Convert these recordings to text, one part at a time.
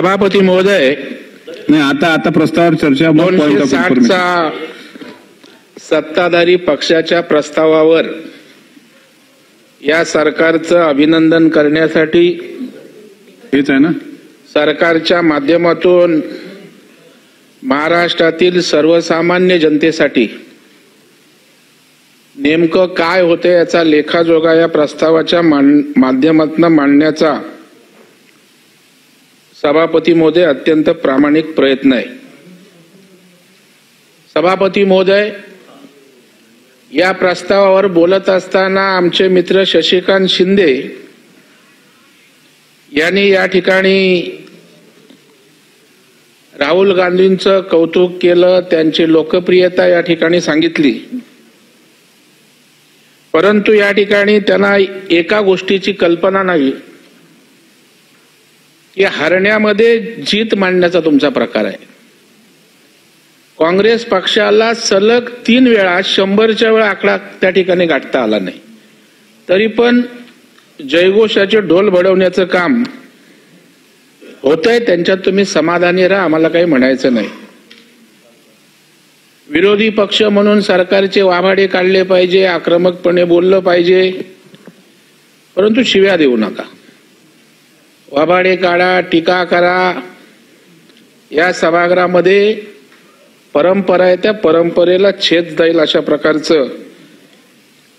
सभापती महोदय, नाही आता प्रस्तावावर चर्चा. 260चा सत्ताधारी पक्षाच्या प्रस्तावावर या सरकारचं अभिनंदन करण्यासाठी हेच आहे ना, सरकारच्या माध्यमातून महाराष्ट्रातील सर्वसामान्य जनतेसाठी नेमकं काय होते याचा लेखाजोखा या प्रस्तावाच्या माध्यमातून मांडण्याचा सभापती महोदय अत्यंत प्रामाणिक प्रयत्न आहे. सभापती महोदय, या प्रस्तावावर बोलत असताना आमचे मित्र शशिकांत शिंदे यांनी या ठिकाणी राहुल गांधींचं कौतुक केलं, त्यांची लोकप्रियता या ठिकाणी सांगितली. परंतु या ठिकाणी त्यांना एका गोष्टीची कल्पना नाही की हरण्यामध्ये जीत मांडण्याचा तुमचा प्रकार आहे. काँग्रेस पक्षाला सलग 3 वेळा 100च्या वेळा आकडा त्या ठिकाणी गाठता आला नाही, तरी पण जयघोषाचे ढोल बडवण्याचं काम होतंय. त्यांच्यात तुम्ही समाधानी राहा, आम्हाला काही म्हणायचं नाही. विरोधी पक्ष म्हणून सरकारचे वाभाडे काढले पाहिजे, आक्रमकपणे बोललं पाहिजे, परंतु शिव्या देऊ नका. वाभाडे काढा, टीका करा. या सभागृहामध्ये परंपरा आहे, त्या परंपरेला छेद जाईल अशा प्रकारचं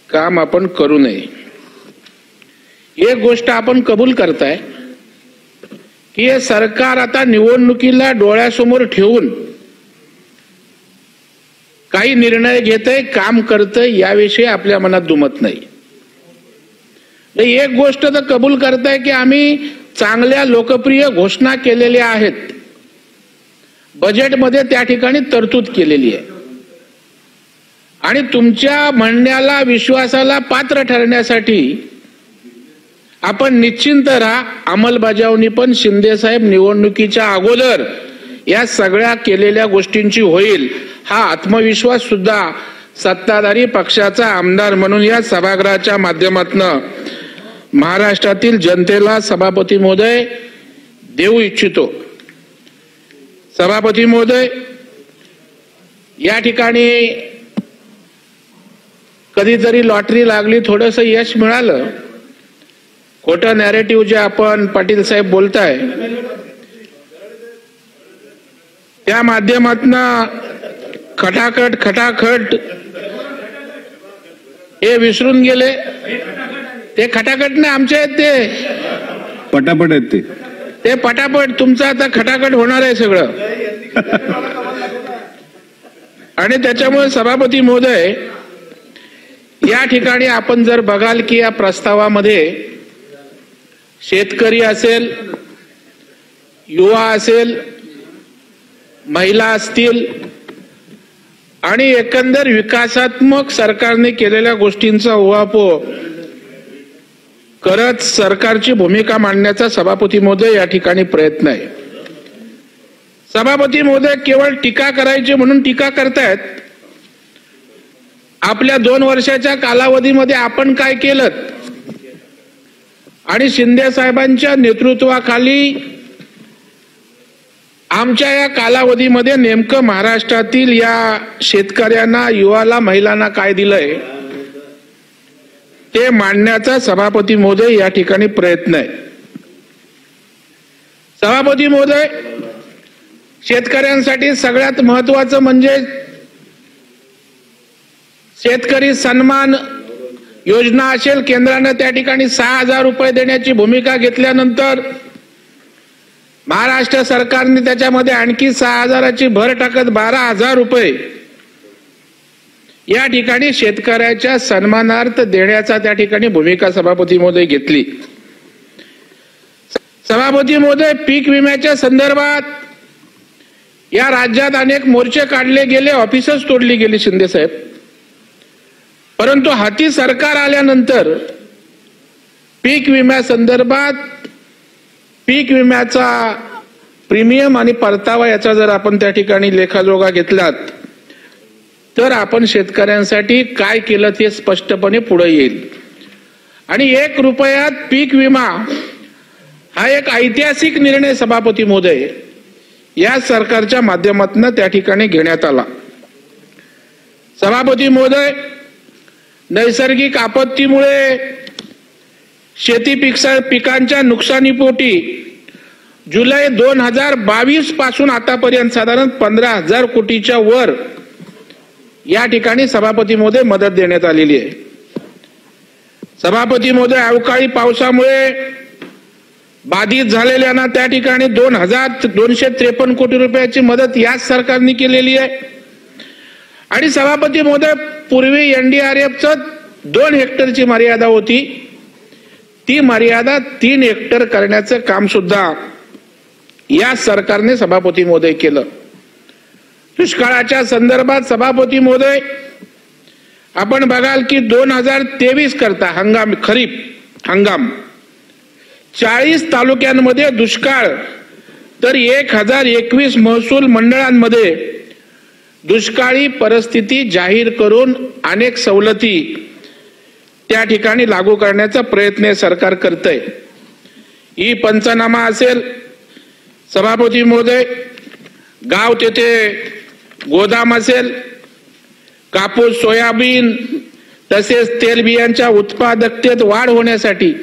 काम आपण करू नये. एक गोष्ट आपण कबूल करताय की हे सरकार आता निवडणुकीला डोळ्यासमोर ठेवून काही निर्णय घेतंय, काम करतंय, याविषयी आपल्या मनात दुमत नाही. एक गोष्ट तर कबूल करताय की आम्ही चांगल्या लोकप्रिय घोषणा केलेल्या आहेत, बजेटमध्ये त्या ठिकाणी तरतूद केलेली आहे, आणि तुमच्या म्हणण्याला विश्वासाला पात्र ठरण्यासाठी आपण निश्चिंत राहा. अंमलबजावणी पण शिंदे साहेब निवडणुकीच्या अगोदर या सगळ्या केलेल्या गोष्टींची होईल, हा आत्मविश्वास सुद्धा सत्ताधारी पक्षाचा आमदार म्हणून या सभागृहाच्या माध्यमातून महाराष्ट्रातील जनतेला सभापती महोदय देऊ इच्छितो. सभापती महोदय, या ठिकाणी कधीतरी लॉटरी लागली, थोडंसं यश मिळालं, खोटं नॅरेटिव्ह जे आपण पाटील साहेब बोलताय त्या माध्यमातून खटाखट हे विसरून गेले. ते खटाखट नाही, आमचे आहेत ते पटापट आहेत. ते पटापट तुमचं आता खटाखट होणार आहे सगळं. आणि त्याच्यामुळे सभापती महोदय, या ठिकाणी आपण जर बघाल की या प्रस्तावामध्ये शेतकरी असेल, युवा असेल, महिला असतील, आणि एकंदर विकासात्मक सरकारने केलेल्या गोष्टींचा उहापोह करत सरकारची भूमिका मांडण्याचा सभापती महोदय या ठिकाणी प्रयत्न आहे. सभापती महोदय, केवळ टीका करायची म्हणून टीका करतायत. आपल्या 2 वर्षाच्या कालावधीमध्ये आपण काय केलं, आणि शिंदे साहेबांच्या नेतृत्वाखाली आमच्या या कालावधीमध्ये नेमकं महाराष्ट्रातील या शेतकऱ्यांना, युवाला, महिलांना काय दिलंय ते मांडण्याचा सभापती महोदय या ठिकाणी प्रयत्न आहे. सभापती महोदय, शेतकऱ्यांसाठी सगळ्यात महत्वाचं म्हणजे शेतकरी सन्मान योजना असेल, केंद्राने त्या ठिकाणी 6,000 रुपये देण्याची भूमिका घेतल्यानंतर महाराष्ट्र सरकारने त्याच्यामध्ये आणखी 6,000ची भर टाकत 12,000 रुपये या ठिकाणी शेतकऱ्याच्या सन्मानार्थ देण्याचा त्या ठिकाणी भूमिका सभापती महोदय घेतली. सभापती महोदय, पीक विम्याच्या संदर्भात या राज्यात अनेक मोर्चे काढले गेले, ऑफिसच तोडली गेली शिंदे साहेब, परंतु हाती सरकार आल्यानंतर पीक विम्यासंदर्भात पीक विम्याचा प्रीमियम आणि परतावा याचा जर आपण त्या ठिकाणी लेखाजोखा घेतलात तर आपण शेतकऱ्यांसाठी काय केलं ते स्पष्टपणे पुढे येईल. आणि 1 रुपयात पीक विमा हा एक ऐतिहासिक निर्णय सभापती महोदय या सरकारच्या माध्यमातून त्या ठिकाणी घेण्यात आला. सभापती महोदय, नैसर्गिक आपत्तीमुळे शेती पिकांच्या नुकसानीपोटी जुलै 2022 पासून आतापर्यंत साधारण 15,000 कोटीच्या वर या ठिकाणी सभापती महोदय मदत देण्यात आलेली आहे. सभापती महोदय, अवकाळी पावसामुळे बाधित झालेल्यांना त्या ठिकाणी 2,253 कोटी रुपयाची मदत याच सरकारने केलेली आहे. आणि सभापती महोदय, पूर्वी एनडीआरएफचं 2 हेक्टरची मर्यादा होती, ती मर्यादा 3 हेक्टर करण्याचं काम सुद्धा या सरकारने सभापती महोदय केलं. दुष्काळाच्या संदर्भात सभापती महोदय, आपण बघाल की 2023 करता खरीप हंगाम 40 तालुक्यांमध्ये दुष्काळ, तर 1021 महसूल मंडळांमध्ये दुष्काळी परिस्थिती जाहीर करून अनेक सवलती त्या ठिकाणी लागू करण्याचा प्रयत्न सरकार करतंय. ही पंचनामा असेल सभापती महोदय, गाव तेथे गोदाम असेल, कापूस, सोयाबीन तसेच तेलबियांच्या उत्पादकतेत वाढ होण्यासाठी,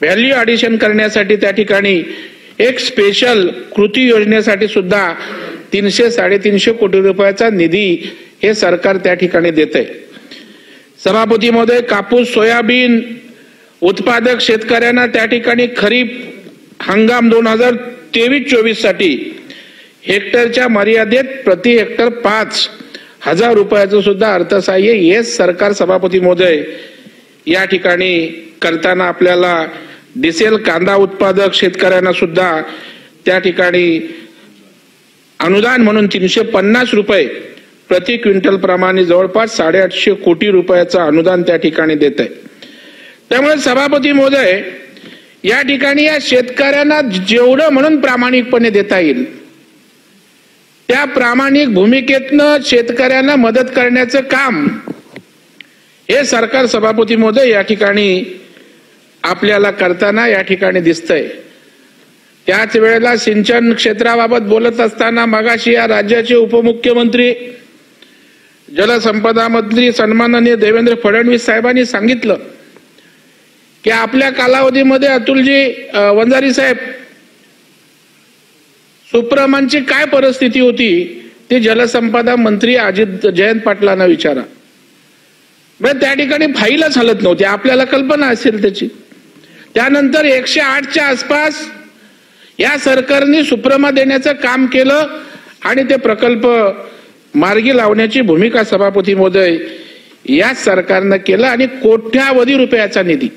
व्हॅल्यू ॲडिशन करण्यासाठी त्या ठिकाणी एक स्पेशल कृती योजनेसाठी सुद्धा 300-350 कोटी रुपयाचा निधी हे सरकार त्या ठिकाणी देतंय. सभापती महोदय, कापूस, सोयाबीन उत्पादक शेतकऱ्यांना त्या ठिकाणी खरीप हंगाम 2023-24 साठी हेक्टरच्या मर्यादेत प्रति हेक्टर 5,000 रुपयाचं सुद्धा अर्थसहाय्य हे सरकार सभापती महोदय या ठिकाणी करताना आपल्याला दिसेल. कांदा उत्पादक शेतकऱ्यांना सुद्धा त्या ठिकाणी अनुदान म्हणून 350 रुपये प्रति क्विंटल प्रमाणे जवळपास 850 कोटी रुपयाचं अनुदान त्या ठिकाणी देत आहे. त्यामुळे सभापती महोदय, या ठिकाणी या शेतकऱ्यांना जेवढं म्हणून प्रामाणिकपणे देता येईल त्या प्रामाणिक भूमिकेतनं शेतकऱ्यांना मदत करण्याचं काम हे सरकार सभापती महोदय या ठिकाणी आपल्याला करताना या ठिकाणी दिसतंय. त्याच वेळेला सिंचन क्षेत्राबाबत बोलत असताना मगाशी या राज्याचे उपमुख्यमंत्री जलसंपदा मंत्री सन्माननीय देवेंद्र फडणवीस साहेबांनी सांगितलं की आपल्या कालावधीमध्ये अतुलजी वंजारी साहेब, सुप्रमांची काय परिस्थिती होती ती जलसंपदा मंत्री जयंत पाटलांना विचारा. त्या ठिकाणी फाईलच हलत नव्हती, आपल्याला कल्पना असेल त्याची. त्यानंतर 108च्या आसपास या सरकारने सुप्रमा देण्याचं काम केलं आणि ते प्रकल्प मार्गी लावण्याची भूमिका सभापती महोदय या सरकारनं केलं आणि कोट्यावधी रुपयाचा निधी.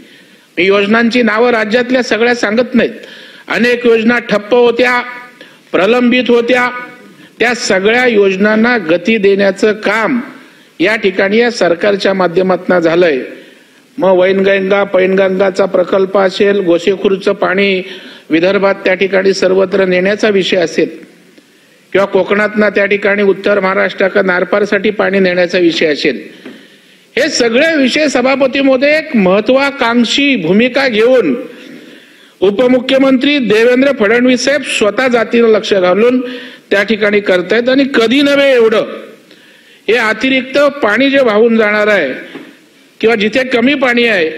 मी योजनांची नावं राज्यातल्या सगळ्या सांगत नाहीत, अनेक योजना ठप्प होत्या, प्रलंबित होत्या, त्या सगळ्या योजनांना गती देण्याचं काम या ठिकाणी या सरकारच्या माध्यमातून झालंय. मग वैनगंगा पैनगंगाचा प्रकल्प असेल, गोसेखुर्दचं पाणी विदर्भात त्या ठिकाणी सर्वत्र नेण्याचा विषय असेल, किंवा कोकणातनं त्या ठिकाणी उत्तर महाराष्ट्राकडे नारपारसाठी पाणी नेण्याचा विषय असेल, हे सगळे विषय सभापती महोदय एक महत्वाकांक्षी भूमिका घेऊन उपमुख्यमंत्री देवेंद्र फडणवीस साहेब स्वतः जातीनं लक्ष घालून त्या ठिकाणी करतायत. आणि कधी नव्हे एवढं हे अतिरिक्त पाणी जे वाहून जाणार आहे किंवा जिथे कमी पाणी आहे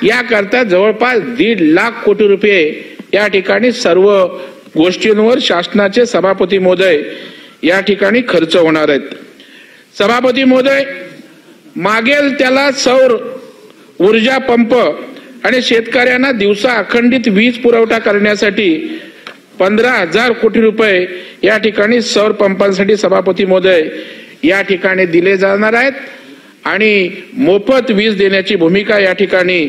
याकरता जवळपास 1.5 लाख कोटी रुपये या ठिकाणी सर्व गोष्टींवर शासनाचे सभापती महोदय या ठिकाणी खर्च होणार आहेत. सभापती महोदय, मागेल त्याला सौर ऊर्जा पंप आणि शेतकऱ्यांना दिवसा अखंडित वीज पुरवठा करण्यासाठी 15,000 कोटी रुपये या ठिकाणी सौर पंपांसाठी सभापती महोदय या ठिकाणी दिले जाणार आहेत आणि मोफत वीज देण्याची भूमिका या ठिकाणी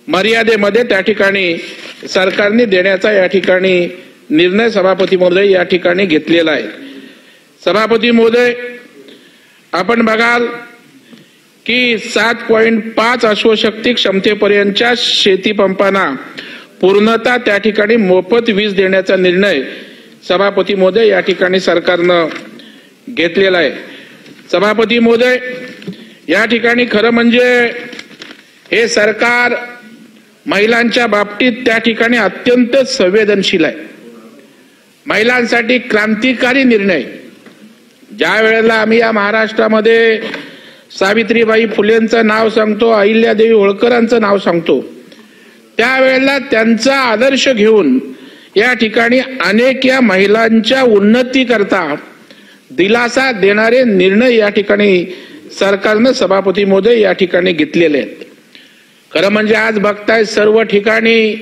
मर्यादेमध्ये त्या ठिकाणी सरकारने देण्याचा या ठिकाणी निर्णय सभापती महोदय या ठिकाणी घेतलेला आहे. सभापती महोदय, आपण बघाल की 7.5 अश्वशक्ती क्षमतेपर्यंतच्या शेती पंपांना पूर्णतः त्या ठिकाणी मोफत वीज देण्याचा निर्णय सभापती महोदय या ठिकाणी सरकारनं घेतलेला आहे. सभापती महोदय, या ठिकाणी खरं म्हणजे हे सरकार महिलांच्या बाबतीत त्या ठिकाणी अत्यंत संवेदनशील आहे. महिलांसाठी क्रांतिकारी निर्णय. ज्या वेळेला आम्ही या महाराष्ट्रामध्ये सावित्रीबाई फुलेंचं नाव सांगतो, अहिल्यादेवी होळकरांचं नाव सांगतो, त्यावेळेला त्यांचा आदर्श घेऊन या ठिकाणी अनेक या महिलांच्या उन्नती करता दिलासा देणारे निर्णय या ठिकाणी सरकारनं सभापती महोदय या ठिकाणी घेतलेले आहेत. खरं म्हणजे आज बघताय सर्व ठिकाणी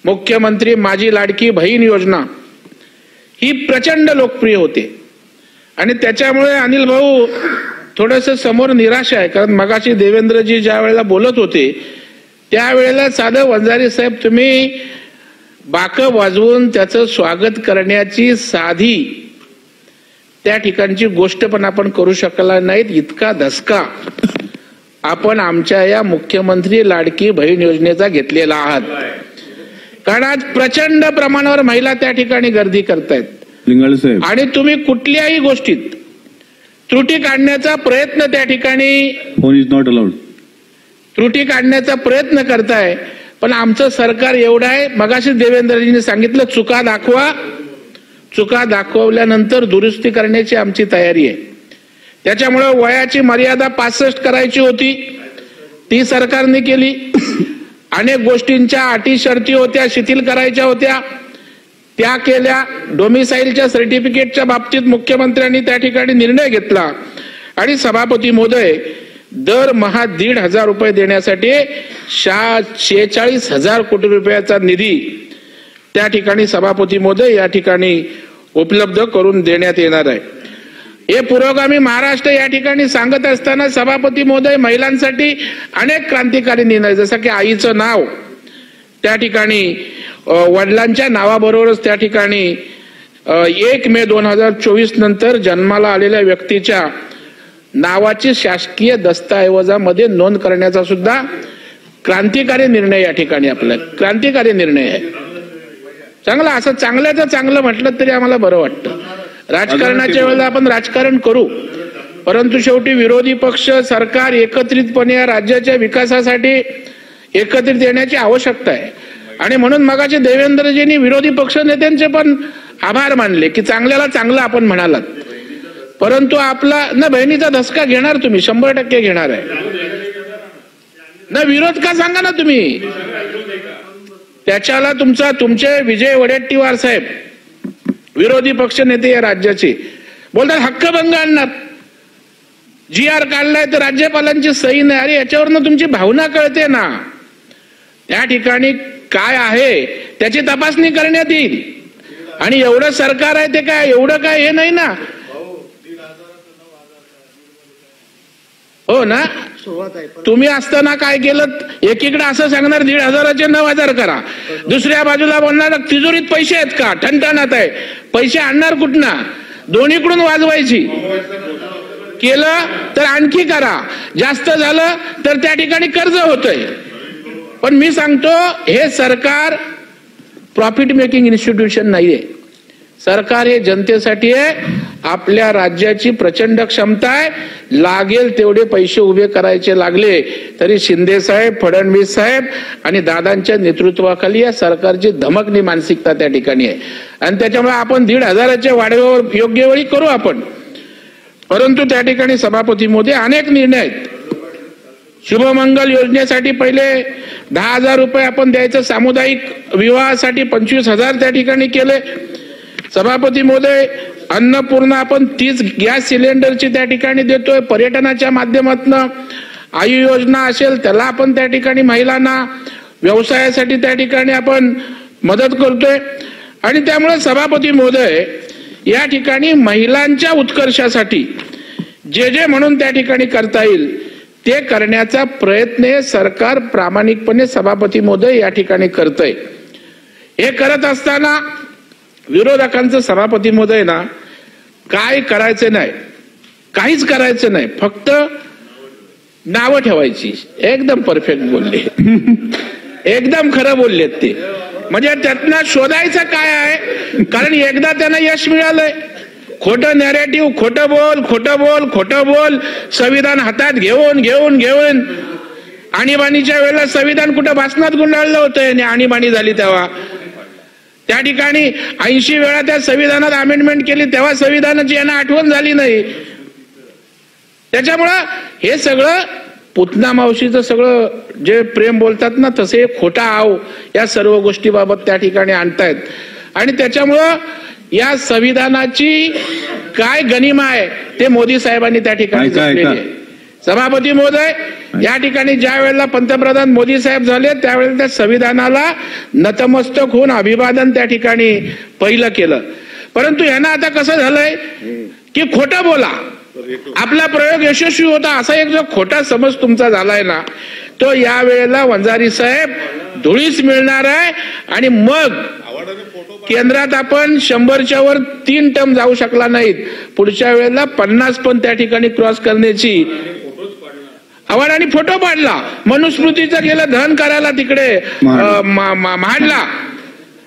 मुख्यमंत्री माझी लाडकी बहीण योजना ही प्रचंड लोकप्रिय होते आणि त्याच्यामुळे अनिल भाऊ थोडंसं समोर निराश आहे. कारण मगाशी देवेंद्रजी ज्या वेळेला बोलत होते त्यावेळेला साधं वंजारी साहेब तुम्ही बाकं वाजवून त्याचं स्वागत करण्याची साधी त्या ठिकाणची गोष्ट पण आपण करू शकला नाहीत. इतका धसका आपण आमच्या या मुख्यमंत्री लाडकी बहीण योजनेचा घेतलेला आहात. कारण आज प्रचंड प्रमाणावर महिला त्या ठिकाणी गर्दी करतायत लिंगाळे साहेब, आणि तुम्ही कुठल्याही गोष्टीत त्रुटी काढण्याचा प्रयत्न त्या ठिकाणी फोन इज नॉट अलाउड त्रुटी काढण्याचा प्रयत्न करताय. पण आमचं सरकार एवढं आहे, मगाशी देवेंद्रजींनी सांगितलं चुका दाखवा, चुका दाखवल्यानंतर दुरुस्ती करण्याची आमची तयारी आहे. त्याच्यामुळे वयाची मर्यादा 65 करायची होती, ती सरकारने केली. अनेक गोष्टींच्या अटी शर्ती होत्या, शिथिल करायच्या होत्या, त्या केल्या. डोमिसाईलच्या सर्टिफिकेटच्या बाबतीत मुख्यमंत्र्यांनी त्या ठिकाणी निर्णय घेतला आणि सभापती महोदय दरमहा 1,500 रुपये देण्यासाठी 46,000 कोटी रुपयाचा निधी त्या ठिकाणी सभापती महोदय या ठिकाणी उपलब्ध करून देण्यात येणार आहे. हे पुरोगामी महाराष्ट्र या ठिकाणी सांगत असताना सभापती महोदय महिलांसाठी अनेक क्रांतिकारी निर्णय, जसं की आईचं नाव त्या ठिकाणी वडिलांच्या नावाबरोबरच त्या ठिकाणी 1 मे 2024 नंतर जन्माला आलेल्या व्यक्तीच्या नावाची शासकीय दस्तऐवजामध्ये नोंद करण्याचा सुद्धा क्रांतिकारी निर्णय या ठिकाणी आपला क्रांतिकारी निर्णय आहे. चांगला, असं चांगल्याचं चांगलं म्हटलं तरी आम्हाला बरं वाटतं. राजकारणाच्या वेळेला आपण राजकारण करू, परंतु शेवटी विरोधी पक्ष सरकार एकत्रितपणे या राज्याच्या विकासासाठी एकत्रित येण्याची आवश्यकता आहे. आणि म्हणून मगाचे देवेंद्रजींनी विरोधी पक्ष नेत्यांचे पण आभार मानले की चांगल्याला चांगलं आपण म्हणालात, परंतु आपला न बहिणीचा धसका घेणार तुम्ही, 100% घेणार आहे ना. विरोध का सांगा ना तुम्ही, त्याच्याला तुमचे विजय वडेट्टीवार साहेब विरोधी पक्ष नेते या राज्याचे बोलतात हक्कभंग आणणार, GR काढलाय तर राज्यपालांची सही नाही. अरे याच्यावरनं तुमची भावना कळते ना. त्या ठिकाणी काय आहे त्याची तपासणी करण्यात येईल. आणि एवढं सरकार आहे ते काय एवढं काय हे नाही ना, हो ना. तुम्ही असताना काय केलं, एकीकडे असं सांगणार 1,500चे 9,000 करा, दुसऱ्या बाजूला बोलणार तिजोरीत पैसे आहेत का, ठणठणात आहे, पैसे आणणार कुठना, दोन्हीकडून वाजवायची. केलं तर आणखी करा, जास्त झालं तर त्या ठिकाणी कर्ज होतंय. पण मी सांगतो हे सरकार प्रॉफिट मेकिंग इन्स्टिट्यूशन नाहीये. सरकार हे जनतेसाठी आहे. आपल्या राज्याची प्रचंड क्षमता आहे. लागेल तेवढे पैसे उभे करायचे लागले तरी शिंदे साहेब, फडणवीस साहेब आणि दादांच्या नेतृत्वाखाली या सरकारची धमकनी मानसिकता त्या ठिकाणी आहे. आणि त्याच्यामुळे आपण 1,500च्या वाढीवर योग्य वेळी करू आपण. परंतु त्या ठिकाणी सभापती महोदय अनेक निर्णय आहेत. शुभमंगल योजनेसाठी पहिले 10,000 रुपये आपण द्यायचं, सामुदायिक विवाहासाठी 25,000 त्या ठिकाणी केले. सभापती महोदय अन्नपूर्णा आपण 30 गॅस सिलेंडरची त्या ठिकाणी देतोय. पर्यटनाच्या माध्यमातून आयु योजना असेल त्याला आपण त्या ठिकाणी महिलांना व्यवसायासाठी त्या ठिकाणी आपण मदत करतोय. आणि त्यामुळे सभापती महोदय या ठिकाणी महिलांच्या उत्कर्षासाठी जे म्हणून त्या ठिकाणी करता येईल ते करण्याचा प्रयत्न सरकार प्रामाणिकपणे सभापती महोदय या ठिकाणी करतंय. हे करत असताना विरोधकांचं सभापती महोदय ना काय करायचं नाही, काहीच करायचं नाही, फक्त नावं ठेवायची. एकदम परफेक्ट बोलले, एकदम खरं बोललेत ते. म्हणजे त्यातनं शोधायचं काय आहे, कारण एकदा त्यांना यश मिळालंय. खोटं नॅरेटिव्ह, खोटं बोल, खोटं बोल, खोटं बोल, संविधान हातात घेऊन घेऊन घेऊन आणीबाणीच्या वेळेला संविधान कुठं भाषणात गुंडाळलं होतं आणि आणीबाणी झाली तेव्हा त्या ठिकाणी 80 वेळा त्या संविधानात अमेंडमेंट केली तेव्हा संविधानाची यांना आठवण झाली नाही. त्याच्यामुळं हे सगळं पुतना मावशीचं सगळं जे प्रेम बोलतात ना तसे खोटा आव या सर्व गोष्टीबाबत त्या ठिकाणी आणतायत आणि त्याच्यामुळं या संविधानाची काय गनिमा आहे ते मोदी साहेबांनी त्या ठिकाणी जपलेली आहे. सभापती महोदय, या ठिकाणी ज्या वेळेला पंतप्रधान मोदी साहेब झाले त्यावेळेला त्या संविधानाला नतमस्तक होऊन अभिवादन त्या ठिकाणी पहिलं केलं. परंतु यांना आता कसं झालंय की खोटं बोला, आपला प्रयोग यशस्वी होता असा एक जो खोटा समज तुमचा झालाय ना तो या वेळेला वंजारी साहेब धुळीस मिळणार आहे आणि मग केंद्रात आपण 100च्या वर 3 टर्म जाऊ शकला नाहीत, पुढच्या वेळेला 50 पण त्या ठिकाणी क्रॉस करण्याची आव्हान आणि फोटो पाडला, मनुस्मृतीचं गेलं धन करायला तिकडे मांडला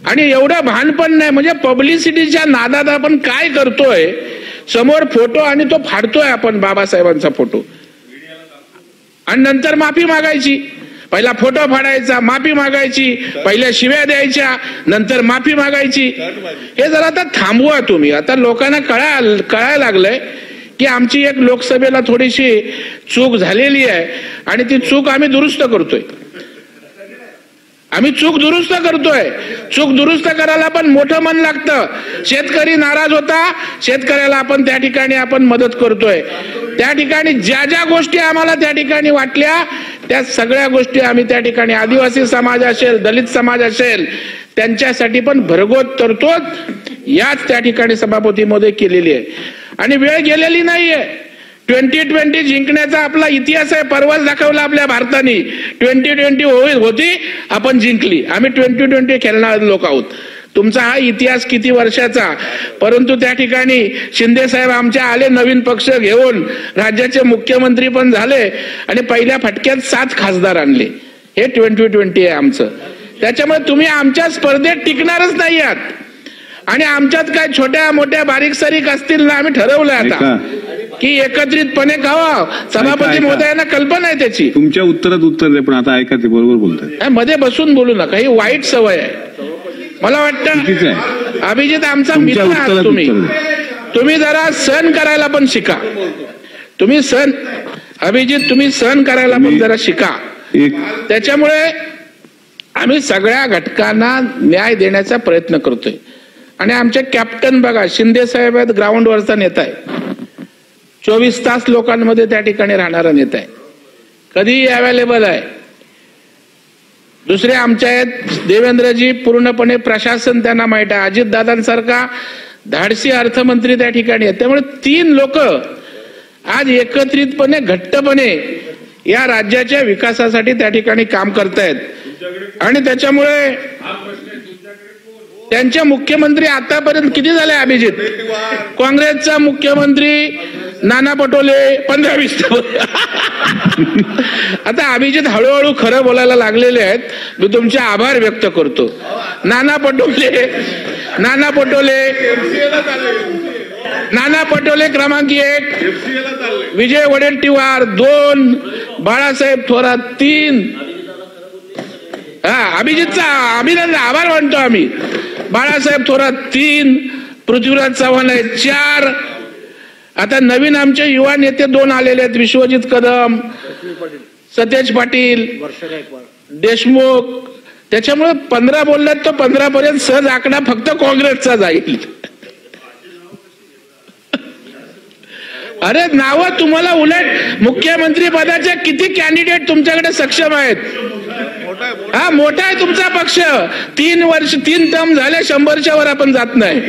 आणि एवढं भान पण नाही. म्हणजे पब्लिसिटीच्या नादात आपण काय करतोय, समोर फोटो आणि तो फाडतोय आपण बाबासाहेबांचा फोटो आणि नंतर माफी मागायची. पहिला फोटो फाडायचा, माफी मागायची, पहिल्या शिव्या द्यायच्या, नंतर माफी मागायची. हे जरा आता थांबवा तुम्ही. आता लोकांना कळायला लागलंय की आमची एक लोकसभेला थोडीशी चूक झालेली आहे आणि ती चूक आम्ही दुरुस्त करतोय. चूक दुरुस्त करायला पण मोठं मन लागतं. शेतकरी नाराज होता, शेतकऱ्याला आपण त्या ठिकाणी आपण मदत करतोय. त्या ठिकाणी ज्या ज्या गोष्टी आम्हाला त्या ठिकाणी वाटल्या त्या सगळ्या गोष्टी आम्ही त्या ठिकाणी आदिवासी समाज असेल, दलित समाज असेल त्यांच्यासाठी पण भरघोस तरतूद याच त्या ठिकाणी सभापती महोदय केलेली आहे आणि वेळ गेलेली नाहीये. 2020 जिंकण्याचा आपला इतिहास आहे, परवाच दाखवला आपल्या भारताने. 2020 होती, आपण जिंकली. आम्ही 2020 खेळणारे लोक आहोत. तुमचा हा इतिहास किती वर्षाचा, परंतु त्या ठिकाणी शिंदे साहेब आमच्या आले नवीन पक्ष घेऊन, राज्याचे मुख्यमंत्री पण झाले आणि पहिल्या फटक्यात 7 खासदार आणले. हे 2020 आहे आमचं. त्याच्यामुळे तुम्ही आमच्या स्पर्धेत टिकणारच नाही आहात आणि आमच्यात काय छोट्या मोठ्या बारीक सारीक असतील ना, आम्ही ठरवलंय आता की एकत्रितपणे खावा. सभापती महोदयांना कल्पना आहे त्याची. तुमच्या उत्तरात उत्तर दे, पण आता ऐका ते बरोबर बोलतात. मध्ये बसून बोलू नका, ही वाईट सवय आहे. मला वाटतं अभिजित आमचा मित्र आहात तुम्ही जरा सहन करायला पण शिका. अभिजित तुम्ही सहन करायला पण जरा शिका. त्याच्यामुळे आम्ही सगळ्या घटकांना न्याय देण्याचा प्रयत्न करतोय आणि आमचे कॅप्टन बघा शिंदे साहेब आहेत, ग्राउंडवरचा नेता आहे, 24 तास लोकांमध्ये त्या ठिकाणी राहणारा नेता आहे, कधीही अवेलेबल आहे. दुसरे आमचे आहेत देवेंद्रजी, पूर्णपणे प्रशासन त्यांना माहित आहे. अजितदादांसारखा धाडसी अर्थमंत्री त्या ठिकाणी आहेत. त्यामुळे 3 लोक आज एकत्रितपणे घट्टपणे या राज्याच्या विकासासाठी त्या ठिकाणी काम करतायत आणि त्याच्यामुळे त्यांचे मुख्यमंत्री आतापर्यंत किती झाले अभिजित? काँग्रेसचा मुख्यमंत्री नाना पटोले 15-20. आता अभिजित हळूहळू खरं बोलायला लागलेले आहेत. मी तुमचे आभार व्यक्त करतो. नाना पटोले क्रमांक 1, विजय वडेट्टीवार 2, बाळासाहेब थोरात 3. अभिजितचा अभिनंदन आभार मानतो आम्ही. बाळासाहेब थोरात 3, पृथ्वीराज चव्हाण आहे 4. आता नवीन आमचे युवा नेते 2 आलेले आहेत, विश्वजित कदम, सतेज पाटील, देशमुख. त्याच्यामुळे 15 बोलल्यात तर 15 पर्यंत सहज आकडा फक्त काँग्रेसचा जाईल. अरे नाव तुम्हाला उलट मुख्यमंत्री पदाचे किती कॅन्डिडेट तुमच्याकडे सक्षम आहेत. मोठा आहे तुमचा पक्ष. 3 वर्ष 3 टर्म झाले, 100च्या वर आपण जात नाही.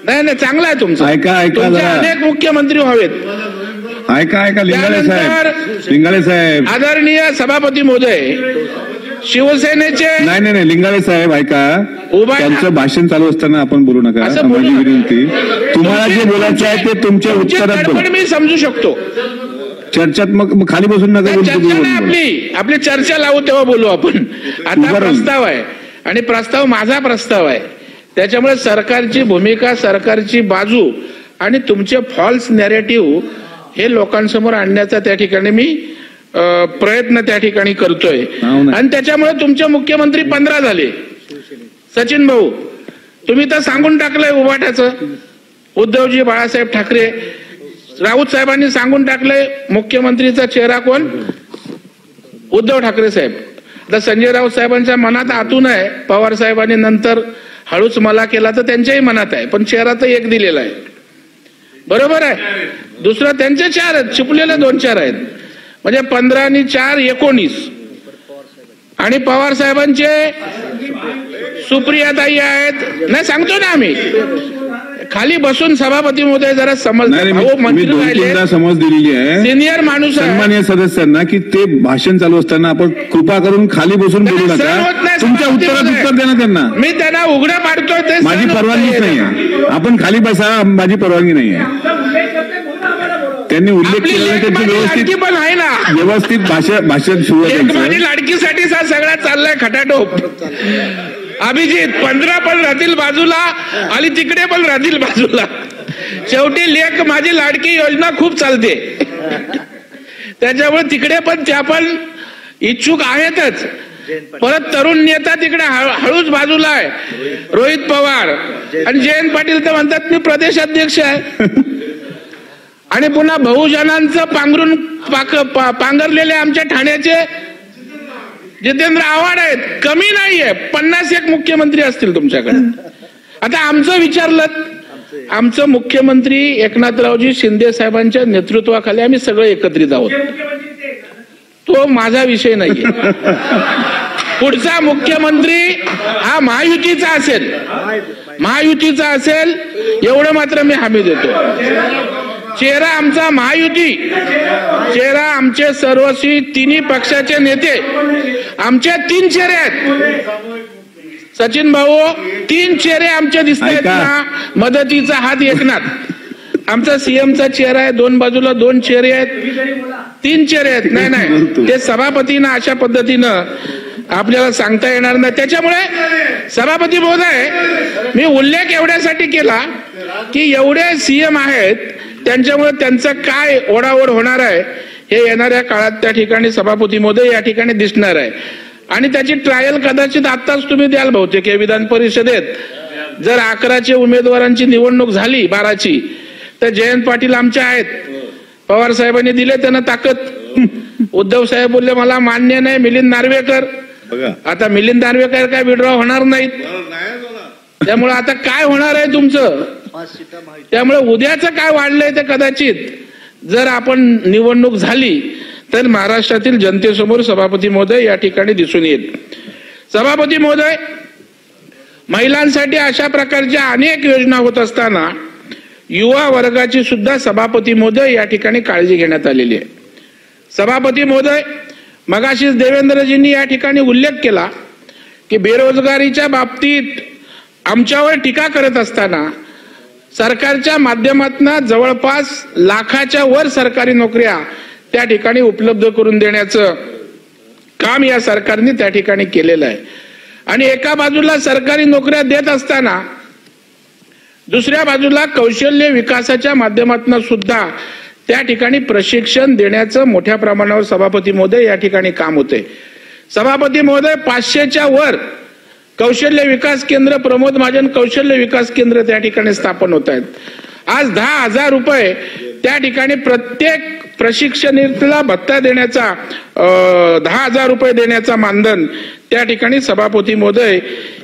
नाही चांगला आहे तुमचा. अनेक मुख्यमंत्री व्हावेत. लिंगाले साहेब, आदरणीय सभापती महोदय, शिवसेनेचे नाही लिंगाले साहेब ऐका, त्यांचं भाषण चालू असताना आपण बोलू नका. माझी विनंती, तुम्हाला जे बोलायचं आहे ते तुमच्या उत्तरात बोला. मी समजू शकतो. चर्चात्मक खाली बसून नका. आपली चर्चा लावू तेव्हा बोलू आपण. आता प्रस्ताव आहे आणि माझा प्रस्ताव आहे. त्याच्यामुळे सरकारची भूमिका, सरकारची बाजू आणि तुमचे फॉल्स नॅरेटिव्ह हे लोकांसमोर आणण्याचा त्या ठिकाणी मी प्रयत्न त्या ठिकाणी करतोय आणि त्याच्यामुळे तुमचे मुख्यमंत्री 15 झाले. सचिन भाऊ, तुम्ही तर सांगून टाकलंय उभाट्याचं. उद्धवजी बाळासाहेब ठाकरे, राऊत साहेबांनी सांगून टाकलंय मुख्यमंत्रीचा चेहरा कोण? उद्धव ठाकरे साहेब. आता संजय राऊत साहेबांच्या मनात आतून आहे, पवार साहेबांनी नंतर हळूच मला केला तर त्यांच्याही मनात आहे, पण चेहरा तर एक दिलेला आहे. बरोबर आहे. दुसरं त्यांचे 4 आहेत, छिपलेले 2-4 आहेत. म्हणजे 15 आणि 4 19. आणि पवार साहेबांचे सुप्रियाताई आहेत. नाही सांगतो ना आम्ही, खाली बसून सभापती महोदय जरा समज समज दिलेली आहे सिनियर माणूस सन्माननीय सदस्यांना की ते भाषण चालू असताना आपण कृपा करून खाली बसून बोलू नका. तुमच्या उत्तरात उत्तर देणं त्यांना. मी त्यांना उघडं पाडतोय, ते माझी परवानगी नाही आहे. आपण खाली बसा, माझी परवानगी नाही आहे. त्यांनी उल्लेख केला व्यवस्थित पण आहे ना, व्यवस्थित भाषण सुरू आहे. माझी लाडकीसाठी सगळा चाललाय खटाटोप. अभिजित 15 पण राहतील बाजूला आणि तिकडे पण राहतील बाजूला. शेवटी लेख माझी लाडकी योजना खूप चालते, त्याच्यामुळे तिकडे पण त्या पण इच्छुक आहेतच. परत तरुण नेता तिकडे हळूच बाजूला आहे, रोहित पवार. आणि जयंत पाटील तर म्हणतात मी प्रदेशाध्यक्ष आहे. आणि पुन्हा बहुजनांचं पांघरून पांघरलेले आमच्या ठाण्याचे जितेंद्र आव्हाड आहेत. कमी नाहीये, 51 मुख्यमंत्री असतील तुमच्याकडे. आता आमचं विचारलं, आमचं मुख्यमंत्री एकनाथरावजी शिंदे साहेबांच्या नेतृत्वाखाली आम्ही सगळे एकत्रित आहोत. तो माझा विषय नाहीये. पुढचा मुख्यमंत्री हा महायुतीचा असेल, महायुतीचा असेल एवढं मात्र मी हमी देतो. चेहरा आमचा महायुती, चेहरा आमचे सर्वस्वी तिन्ही पक्षाचे नेते, आमचे 3 चेहरे आहेत. सचिन भाऊ, 3 चेहरे आमचे दिसत आहेत ना. मदतीचा हात एकनाथ, आमचा सीएमचा चेहरा आहे, 2 बाजूला 2 चेहरे आहेत, 3 चेहरे आहेत. नाही ते सभापतीनं अशा पद्धतीनं आपल्याला सांगता येणार नाही. त्याच्यामुळे सभापती महोदय, मी उल्लेख एवढ्यासाठी केला की एवढे सीएम आहेत, त्यांच्यामुळे त्यांचं काय ओढाओढ होणार आहे हे येणाऱ्या काळात त्या ठिकाणी सभापती महोदय या ठिकाणी दिसणार आहे. आणि त्याची ट्रायल कदाचित आत्ताच तुम्ही द्याल बहुतेक या विधान परिषदेत. जर 11चे उमेदवारांची निवडणूक झाली 12ची, तर जयंत पाटील आमच्या आहेत. पवार साहेबांनी दिले त्यांना ताकद. उद्धव साहेब बोलले मला मान्य नाही मिलिंद नार्वेकर. आता मिलिंद नार्वेकर काय विड्रॉ होणार नाहीत. त्यामुळे आता काय होणार आहे तुमचं? त्यामुळे उद्याचं काय वाढलंय ते कदाचित जर आपण निवडणूक झाली तर महाराष्ट्रातील जनतेसमोर सभापती महोदय या ठिकाणी दिसून येईल. सभापती महोदय, महिलांसाठी अशा प्रकारच्या अनेक योजना होत असताना युवा वर्गाची सुद्धा सभापती महोदय या ठिकाणी काळजी घेण्यात आलेली आहे. सभापती महोदय, मगाशीच देवेंद्रजींनी या ठिकाणी उल्लेख केला की बेरोजगारीच्या बाबतीत आमच्यावर टीका करत असताना सरकारच्या माध्यमातून जवळपास 1 लाखाच्या वर सरकारी नोकऱ्या त्या ठिकाणी उपलब्ध करून देण्याचं काम या सरकारने त्या ठिकाणी केलेलं आहे. आणि एका बाजूला सरकारी नोकऱ्या देत असताना दुसऱ्या बाजूला कौशल्य विकासाच्या माध्यमातून सुद्धा त्या ठिकाणी प्रशिक्षण देण्याचं मोठ्या प्रमाणावर सभापती महोदय या ठिकाणी काम होते. सभापती महोदय, 500च्या वर कौशल्य विकास केंद्र, प्रमोद महाजन कौशल्य विकास केंद्र त्या ठिकाणी स्थापन होत आहेत. आज 10,000 रुपये त्या ठिकाणी प्रत्येक प्रशिक्षणार्थीला भत्ता देण्याचा 10,000 रुपये देण्याचा मानधन त्या ठिकाणी सभापती महोदय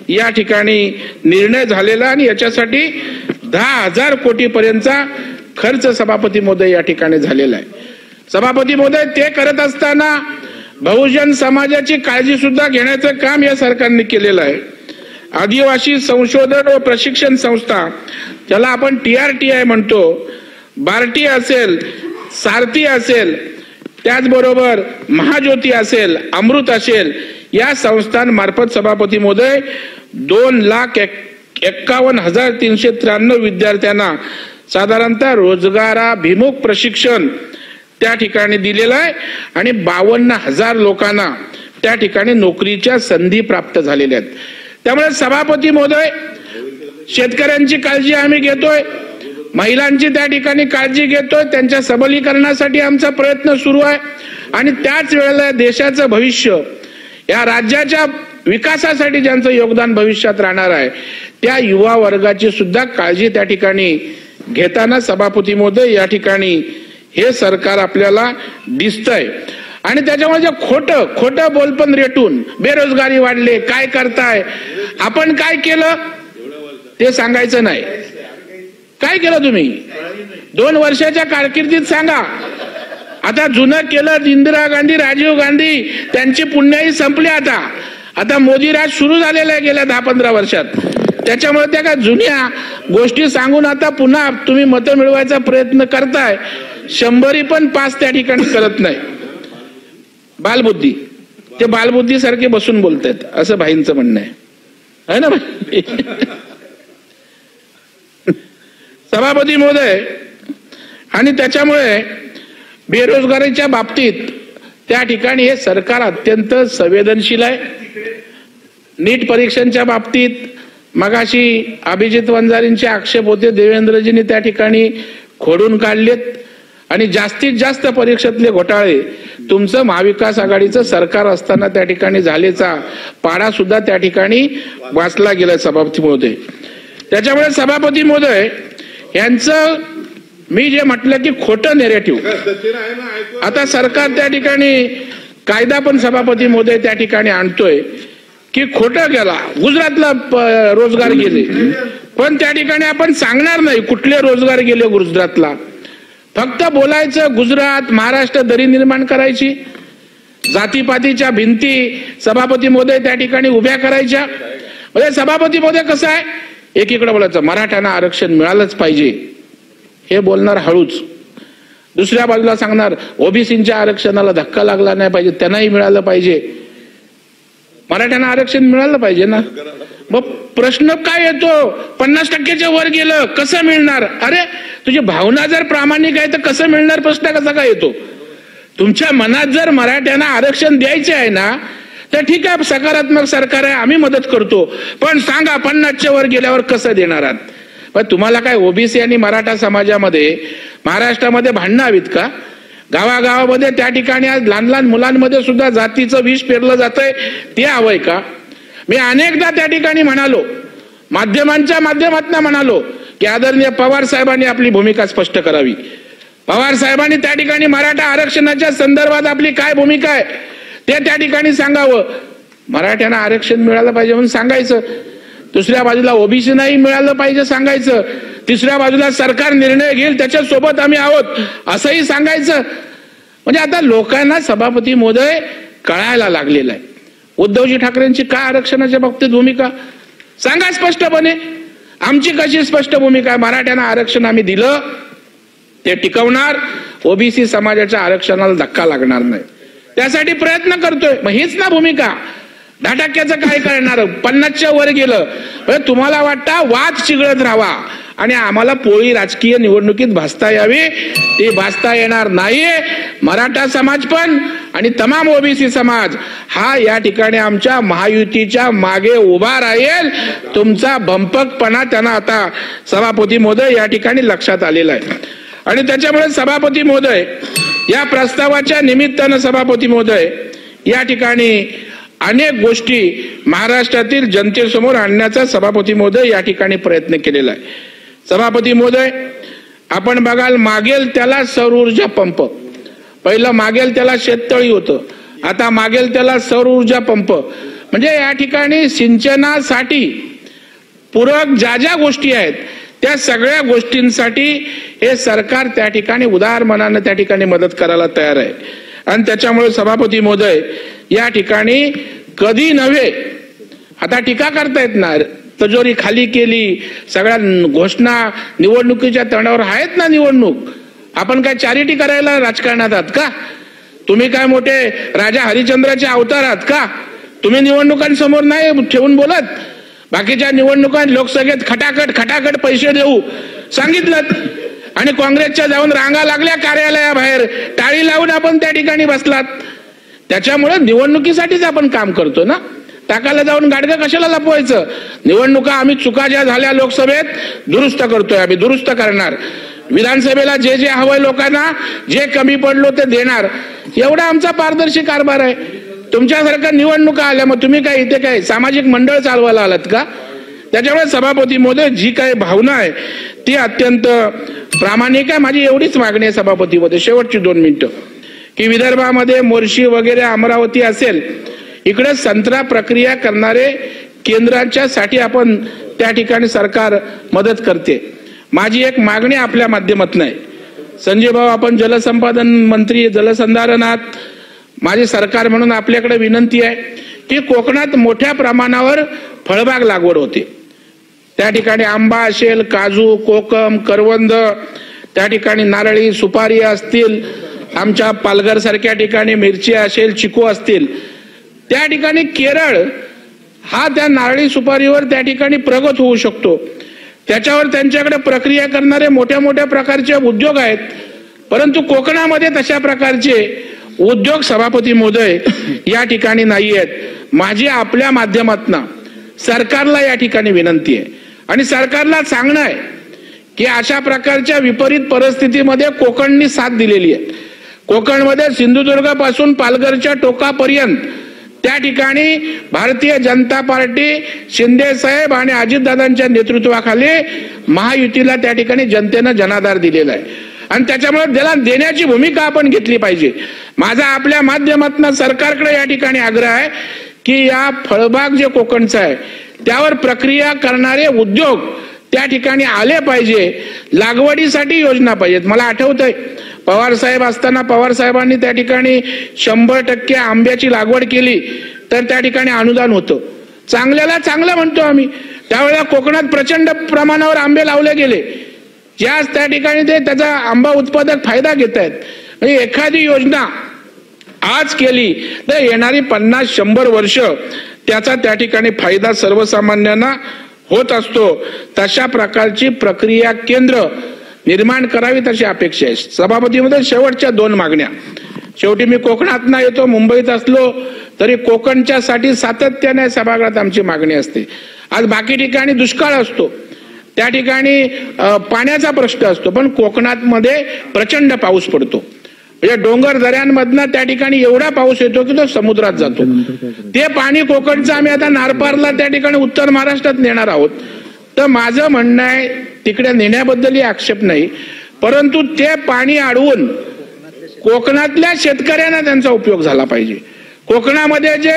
या ठिकाणी निर्णय झालेला आणि याच्यासाठी 10,000 कोटी पर्यंतचा खर्च सभापती महोदय या ठिकाणी झालेला आहे. सभापती महोदय, ते करत असताना बहुजन समाजाची काळजी सुद्धा घेण्याचं काम या सरकारने केलेलं आहे. आदिवासी संशोधन व प्रशिक्षण संस्था, ज्याला आपण TRTI म्हणतो, बार्टी असेल, सारथी असेल, त्याचबरोबर महाज्योती असेल, अमृत असेल, या संस्थांमार्फत सभापती महोदय 2,51,393 विद्यार्थ्यांना साधारणतः रोजगाराभिमुख प्रशिक्षण त्या ठिकाणी दिलेलं आहे आणि 52,000 लोकांना त्या ठिकाणी नोकरीच्या संधी प्राप्त झालेल्या आहेत. त्यामुळे सभापती महोदय, शेतकऱ्यांची काळजी आम्ही घेतोय, महिलांची त्या ठिकाणी काळजी घेतोय, त्यांच्या सबलीकरणासाठी आमचा प्रयत्न सुरू आहे. आणि त्याच वेळेला देशाचं भविष्य, या राज्याच्या विकासासाठी ज्यांचं योगदान भविष्यात राहणार आहे त्या युवा वर्गाची सुद्धा काळजी त्या ठिकाणी घेताना सभापती महोदय या ठिकाणी हे सरकार आपल्याला दिसतंय. आणि त्याच्यामुळे जे खोटं बोलपण रेटून बेरोजगारी वाढले, काय करताय, आपण काय केलं ते सांगायचं नाही. काय केलं तुम्ही 2 वर्षाच्या कारकिर्दीत सांगा. आता जुनं केलं इंदिरा गांधी, राजीव गांधी त्यांची पुण्याई संपली. आता मोदी राज सुरू झालेलं आहे गेल्या 10-15 वर्षात. त्याच्यामुळे त्या काय जुन्या गोष्टी सांगून आता पुन्हा तुम्ही मतं मिळवायचा प्रयत्न करताय. 100 पण पास त्या ठिकाणी करत नाही. बालबुद्धी, ते बालबुद्धी सारखे बसून बोलतायत असं भाईंचं म्हणणं आहे ना भाई. सभापती महोदय, आणि त्याच्यामुळे बेरोजगारीच्या बाबतीत त्या ठिकाणी हे सरकार अत्यंत संवेदनशील आहे. नीट परीक्षांच्या बाबतीत मगाशी अभिजित वंजारींचे आक्षेप होते, देवेंद्रजींनी त्या ठिकाणी खोडून काढलेत. आणि जास्तीत जास्त परीक्षेतले घोटाळे तुमचं महाविकास आघाडीचं सरकार असताना त्या ठिकाणी झालेचा पाडा सुद्धा त्या ठिकाणी वाचला गेलाय सभापती महोदय. त्याच्यामुळे सभापती महोदय यांचं मी जे म्हटलं की खोटं नेरेटिव्ह, आता सरकार त्या ठिकाणी कायदा पण सभापती महोदय त्या ठिकाणी आणतोय की खोटं गेला, गुजरातला रोजगार गेले, पण त्या ठिकाणी आपण सांगणार नाही कुठले रोजगार गेले गुजरातला. फक्त बोलायचं गुजरात महाराष्ट्र दरी निर्माण करायची, जातीपातीच्या भिंती सभापती महोदय त्या ठिकाणी उभ्या करायच्या. म्हणजे सभापती महोदय कसं आहे, एकीकडे बोलायचं मराठ्यांना आरक्षण मिळालंच पाहिजे हे बोलणार हळूच, दुसऱ्या बाजूला सांगणार ओबीसीच्या आरक्षणाला धक्का लागला नाही पाहिजे, त्यांनाही मिळालं पाहिजे, मराठ्यांना आरक्षण मिळालं पाहिजे ना. मग प्रश्न काय येतो, 50%च्या वर गेलं कसं मिळणार? अरे तुझी भावना जर प्रामाणिक आहे तर कसं मिळणार प्रश्न कसा काय येतो? तुमच्या मनात जर मराठ्यांना आरक्षण द्यायचे आहे ना तर ठीक आहे, सकारात्मक सरकार आहे, आम्ही मदत करतो, पण सांगा 50च्या वर गेल्यावर कसं देणार आहात? पण तुम्हाला काय ओबीसी आणि मराठा समाजामध्ये महाराष्ट्रामध्ये भांडणं हवीत का? गावागावामध्ये त्या ठिकाणी आज लहान मुलांमध्ये सुद्धा जातीचं विष पेरलं जातंय, ते हवंय का? मी अनेकदा त्या ठिकाणी म्हणालो, माध्यमांच्या माध्यमातून म्हणालो की आदरणीय पवार साहेबांनी आपली भूमिका स्पष्ट करावी. पवार साहेबांनी त्या ठिकाणी मराठा आरक्षणाच्या संदर्भात आपली काय भूमिका आहे ते त्या ठिकाणी सांगावं. मराठ्यांना आरक्षण मिळालं पाहिजे म्हणून सांगायचं, दुसऱ्या बाजूला ओबीसी नाही मिळालं पाहिजे सांगायचं, तिसऱ्या बाजूला सरकार निर्णय घेईल त्याच्यासोबत आम्ही आहोत असंही सांगायचं. म्हणजे आता लोकांना सभापती महोदय कळायला लागलेलं आहे उद्धवजी ठाकरेंची काय आरक्षणाच्या बाबतीत भूमिका. सांगा स्पष्टपणे, आमची कशी स्पष्ट भूमिका आहे. मराठ्यांना आरक्षण आम्ही दिलं ते टिकवणार, ओबीसी समाजाच्या आरक्षणाला धक्का लागणार नाही त्यासाठी प्रयत्न करतोय. मग हीच ना भूमिका. 10% काय करणार, 50च्या वर गेलं तुम्हाला वाटतं वाद चिघळत राहावा आणि आम्हाला पोळी राजकीय निवडणुकीत भासता यावी, ती भासता येणार नाहीये. मराठा समाज पण आणि तमाम ओबीसी समाज हा या ठिकाणी आमच्या महायुतीच्या मागे उभा राहील. तुमचा भंपकपणा त्यांना आता सभापती महोदय या ठिकाणी लक्षात आलेला आहे. आणि त्याच्यामुळे सभापती महोदय या प्रस्तावाच्या निमित्तानं सभापती महोदय या ठिकाणी अनेक गोष्टी महाराष्ट्रातील जनतेसमोर आणण्याचा सभापती महोदय या ठिकाणी प्रयत्न केलेला आहे. सभापती महोदय, आपण बघाल मागेल त्याला सौर ऊर्जा पंप, पहिलं मागेल त्याला शेततळी होतं, आता मागेल त्याला सौर ऊर्जा पंप. म्हणजे या ठिकाणी सिंचनासाठी पूरक ज्या गोष्टी आहेत त्या सगळ्या गोष्टींसाठी हे सरकार त्या ठिकाणी उदार मनानं त्या ठिकाणी मदत करायला तयार आहे. आणि त्याच्यामुळे सभापती महोदय या ठिकाणी कधी नव्हे, आता टीका करता येत ना, तिजोरी खाली केली, सगळ्या घोषणा निवडणुकीच्या तोंडावर आहेत ना. निवडणूक आपण काय चॅरिटी करायला राजकारणात आहात का? तुम्ही काय मोठे राजा हरिश्चंद्राचे अवतार आहात का? तुम्ही निवडणुकांसमोर नाही ठेवून बोलत, बाकीच्या निवडणुकांत लोकसभेत खटाखट पैसे देऊ सांगितलं आणि काँग्रेसच्या जाऊन रांगा लागल्या कार्यालयाबाहेर, टाळी लावून आपण त्या ठिकाणी बसलात. त्याच्यामुळे निवडणुकीसाठीच आपण काम करतो ना, टाकायला जाऊन गाडगं कशाला लपवायचं? निवडणुका आम्ही चुका ज्या झाल्या लोकसभेत दुरुस्त करतोय, आम्ही दुरुस्त करणार. विधानसभेला जे जे हवंय लोकांना, जे कमी पडलो ते देणार, एवढा आमचा पारदर्शी कारभार आहे. तुमच्यासारख्या निवडणुका आल्या, मग तुम्ही काय इथे काय सामाजिक मंडळ चालवायला आलात का? त्याच्यामुळे सभापती महोदय, जी काही भावना आहे ती अत्यंत प्रामाणिक आहे. माझी एवढीच मागणी आहे सभापती महोदय, शेवटची 2 मिनिटं, की विदर्भामध्ये मोर्शी वगैरे अमरावती असेल, इकडे संत्रा प्रक्रिया करणारे केंद्राच्या साठी आपण त्या ठिकाणी सरकार मदत करते. माझी एक मागणी आपल्या माध्यमातून आहे, संजय भाऊ आपण जलसंपादन मंत्री, जलसंधारण आहात, माझी सरकार म्हणून आपल्याकडे विनंती आहे की कोकणात मोठ्या प्रमाणावर फळबाग लागवड होते. त्या ठिकाणी आंबा असेल, काजू, कोकम, करवंद, त्या ठिकाणी नारळी, सुपारी असतील, आमच्या पालघर सारख्या ठिकाणी मिरची असेल, चिकू असतील. त्या ठिकाणी केरळ हा त्या नारळी सुपारीवर त्या ठिकाणी प्रगत होऊ शकतो. त्याच्यावर त्यांच्याकडे प्रक्रिया करणारे मोठ्या मोठ्या प्रकारचे उद्योग आहेत, परंतु कोकणामध्ये तशा प्रकारचे उद्योग सभापती महोदय या ठिकाणी नाही आहेत. माझी आपल्या माध्यमातून सरकारला या ठिकाणी विनंती आहे आणि सरकारला सांगणं आहे की अशा प्रकारच्या विपरीत परिस्थितीमध्ये कोकणनी साथ दिलेली आहे. कोकणमध्ये सिंधुदुर्ग पासून पालघरच्या टोकापर्यंत त्या ठिकाणी भारतीय जनता पार्टी, शिंदे साहेब आणि अजितदादांच्या नेतृत्वाखाली महायुतीला त्या ठिकाणी जनतेनं जनाधार दिलेला आहे आणि त्याच्यामुळे त्याला देण्याची भूमिका आपण घेतली पाहिजे. माझा आपल्या माध्यमातून सरकारकडे या ठिकाणी आग्रह आहे की या फळबाग जे कोकणचं आहे त्यावर प्रक्रिया करणारे उद्योग त्या ठिकाणी आले पाहिजे, लागवडीसाठी योजना पाहिजेत. मला आठवतंय पवार साहेब असताना पवार साहेबांनी त्या ठिकाणी 100% आंब्याची लागवड केली तर त्या ठिकाणी अनुदान होतं. चांगल्याला चांगलं म्हणतो आम्ही. त्यावेळेला कोकणात प्रचंड प्रमाणावर आंबे लावले गेले, ज्याच त्या ठिकाणी ते त्याचा आंबा उत्पादक फायदा घेत आहेत. म्हणजे एखादी योजना आज केली तर येणारी 50-100 वर्ष त्याचा त्या ठिकाणी फायदा सर्वसामान्यांना होत असतो. तशा प्रकारची प्रक्रिया केंद्र निर्माण करावी अशी अपेक्षा आहे. सभापतीमध्ये शेवटच्या 2 मागण्या. शेवटी मी कोकणात येतो, मुंबईत असलो तरी कोकणच्या साठी सातत्याने सभागृहात आमची मागणी असते. आज बाकी ठिकाणी दुष्काळ असतो, त्या ठिकाणी पाण्याचा प्रश्न असतो, पण कोकणात मध्ये प्रचंड पाऊस पडतो. म्हणजे डोंगर दऱ्यांमधनं त्या ठिकाणी एवढा पाऊस येतो की तो समुद्रात जातो. ते पाणी कोकणचं आम्ही आता नारपारला त्या ठिकाणी उत्तर महाराष्ट्रात नेणार आहोत. तर माझं म्हणणं आहे तिकडे नेण्याबद्दलही आक्षेप नाही, परंतु ते पाणी अडवून कोकणातल्या शेतकऱ्यांना त्यांचा उपयोग झाला पाहिजे. कोकणामध्ये जे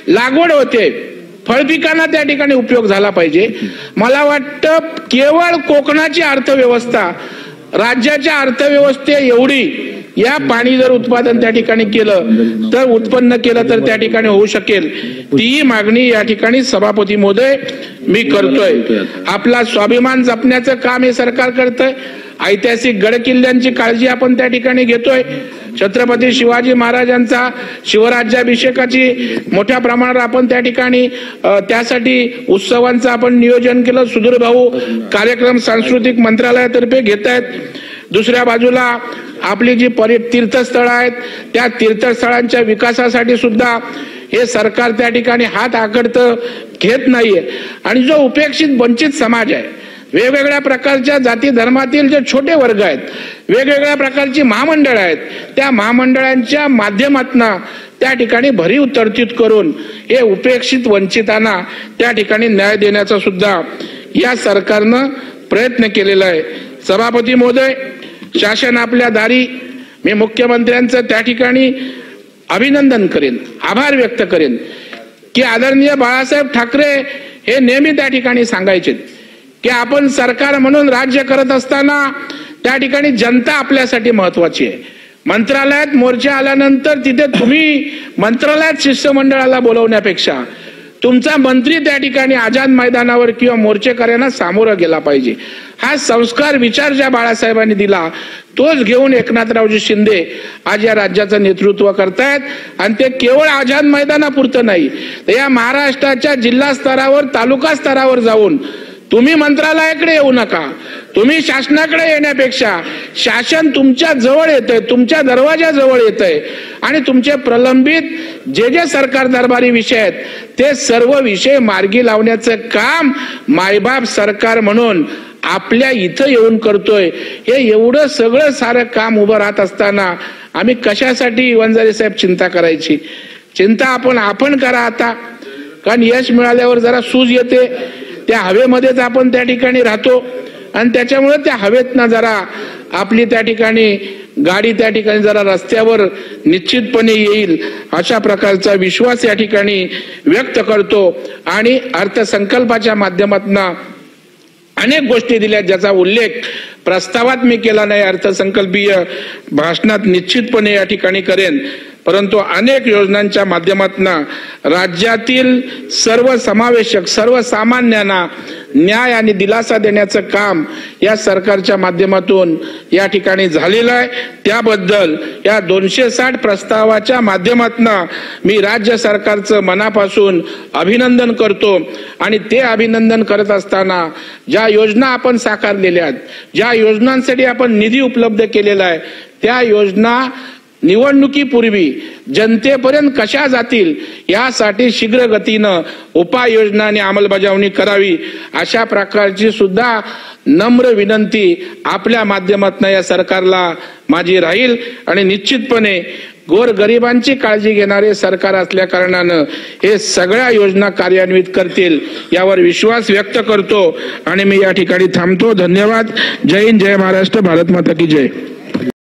लागवड होते फळपिकांना त्या ठिकाणी उपयोग झाला पाहिजे. मला वाटतं केवळ कोकणाची अर्थव्यवस्था राज्याच्या अर्थव्यवस्थे एवढी या पाणी जर उत्पादन त्या ठिकाणी केलं तर उत्पन्न केलं तर त्या ठिकाणी होऊ शकेल. ती मागणी या ठिकाणी सभापती महोदय मी करतोय. आपला स्वाभिमान जपण्याचं काम हे सरकार करतंय. ऐतिहासिक गड किल्ल्यांची काळजी आपण त्या ठिकाणी घेतोय. छत्रपती शिवाजी महाराजांचा शिवराज्याभिषेकाची मोठ्या प्रमाणावर आपण त्या ठिकाणी त्यासाठी उत्सवांचं आपण नियोजन केलं. सुधीर भाऊ कार्यक्रम सांस्कृतिक मंत्रालयातर्फे घेत आहेत. दुसऱ्या बाजूला आपली जी तीर्थस्थळं आहेत त्या तीर्थस्थळांच्या विकासासाठी सुद्धा हे सरकार त्या ठिकाणी हात आखडतं घेत नाहीये. आणि जो उपेक्षित वंचित समाज आहे, वेगवेगळ्या प्रकारच्या जाती धर्मातील जे छोटे वर्ग आहेत, वेगवेगळ्या प्रकारची महामंडळ आहेत, त्या महामंडळांच्या माध्यमातून त्या ठिकाणी भरीव तरतूद करून हे उपेक्षित वंचितांना त्या ठिकाणी न्याय देण्याचा सुद्धा या सरकारनं प्रयत्न केलेला आहे. सभापती महोदय, शासन आपल्या दारी. मी मुख्यमंत्र्यांचं त्या ठिकाणी अभिनंदन करेन, आभार व्यक्त करेन की आदरणीय बाळासाहेब ठाकरे हे नेहमी त्या ठिकाणी सांगायचे की आपण सरकार म्हणून राज्य करत असताना त्या ठिकाणी जनता आपल्यासाठी महत्वाची आहे. मंत्रालयात मोर्चा आल्यानंतर तिथे तुम्ही मंत्रालयात शिष्टमंडळाला बोलवण्यापेक्षा तुमचा मंत्री त्या ठिकाणी आझाद मैदानावर किंवा मोर्चेकऱ्यांना सामोरं गेला पाहिजे. हा संस्कार विचार ज्या बाळासाहेबांनी दिला तोच घेऊन एकनाथरावजी शिंदे आज या राज्याचं नेतृत्व करतायत आणि ते केवळ आझाद मैदानापुरतं नाही, तर या महाराष्ट्राच्या जिल्हा स्तरावर तालुका स्तरावर जाऊन तुम्ही मंत्रालयाकडे येऊ नका, तुम्ही शासनाकडे येण्यापेक्षा शासन तुमच्या जवळ येतंय, तुमच्या दरवाजाजवळ येतंय आणि तुमचे प्रलंबित जे जे सरकार दरबारी विषय आहेत ते सर्व विषय मार्गी लावण्याचं काम मायबाप सरकार म्हणून आपल्या इथं येऊन करतोय, हे एवढं सगळं सारं काम उभं राहत असताना आम्ही कशासाठी वंजारी साहेब चिंता करायची? चिंता आपण करा आता, कारण यश मिळाल्यावर जरा सूज येते, त्या हवेमध्येच आपण त्या ठिकाणी राहतो आणि त्याच्यामुळे त्या हवेतनं जरा आपली त्या ठिकाणी गाडी त्या ठिकाणी जरा रस्त्यावर निश्चितपणे येईल अशा प्रकारचा विश्वास या ठिकाणी व्यक्त करतो. आणि अर्थसंकल्पाच्या माध्यमातून अनेक गोष्टी दिल्या ज्याचा उल्लेख प्रस्तावात मी केला नाही, अर्थसंकल्पीय भाषणात निश्चितपणे या ठिकाणी करेन. परंतु अनेक योजनांच्या माध्यमातून राज्यातील सर्वसमावेशक सर्वसामान्यांना न्याय आणि दिलासा देण्याचं काम या सरकारच्या माध्यमातून या ठिकाणी झालेलं आहे. त्याबद्दल या 260 प्रस्तावाच्या माध्यमातून मी राज्य सरकारचं मनापासून अभिनंदन करतो. आणि ते अभिनंदन करत असताना ज्या योजना आपण साकारलेल्या आहेत, ज्या योजनांसाठी आपण निधी उपलब्ध केलेला आहे, त्या योजना निवडणुकीपूर्वी जनतेपर्यंत कशा जातील यासाठी शीघ्र गतीनं उपाययोजना आणि अंमलबजावणी करावी अशा प्रकारची सुद्धा नम्र विनंती आपल्या माध्यमातून या सरकारला माझी राहील. आणि निश्चितपणे गोरगरिबांची काळजी घेणारे सरकार असल्या कारणानं हे सगळ्या योजना कार्यान्वित करतील यावर विश्वास व्यक्त करतो आणि मी या ठिकाणी थांबतो. धन्यवाद. जय हिंद, जय महाराष्ट्र, भारत माता की जय.